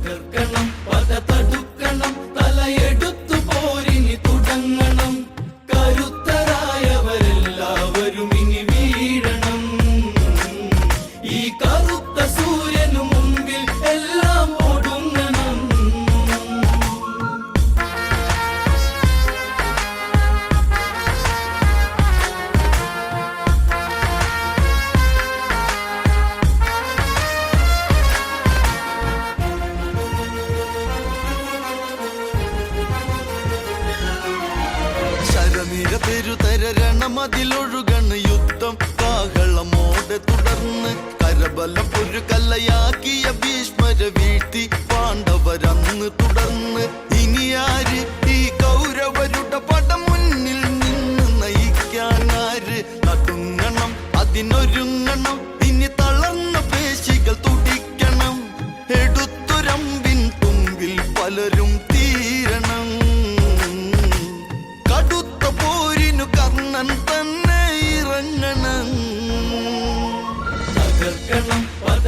തകർക്കണം പത തടുക്കണം തലയെടുത്തു പോരിനി തുടങ്ങണം കരുത്തരായവരെല്ലാവരും ഇനി വീഴണം ഈ കറുത്ത സൂര്യനു മുമ്പിൽ എല്ലാം ഒടുങ്ങണം ശരനിര പെരുതരണമതിലൊഴുകണ് യുദ്ധം കാഹളമോടെ തുടർന്ന് കരബലം ഒരു കല്ലയാക്കിയ ഭീഷ്മരെ വീഴ്ത്തി പാണ്ഡവരന്ന് തുടർന്ന് ഇനി ആര് ഈ കൗരവരുടെ പടം മുന്നിൽ നിന്ന് നയിക്കാനാര് നടുങ്ങണം അതിനൊരുങ്ങണം ഇനി തളർന്ന പേശികൾ തുടിക്കണം എടുത്തുരമ്പിൻ തുമ്പിൽ പലരും തീരണം കടുത്ത പോരിനു കർണൻ തന്നെ ഇറങ്ങണം തകർക്കണം പത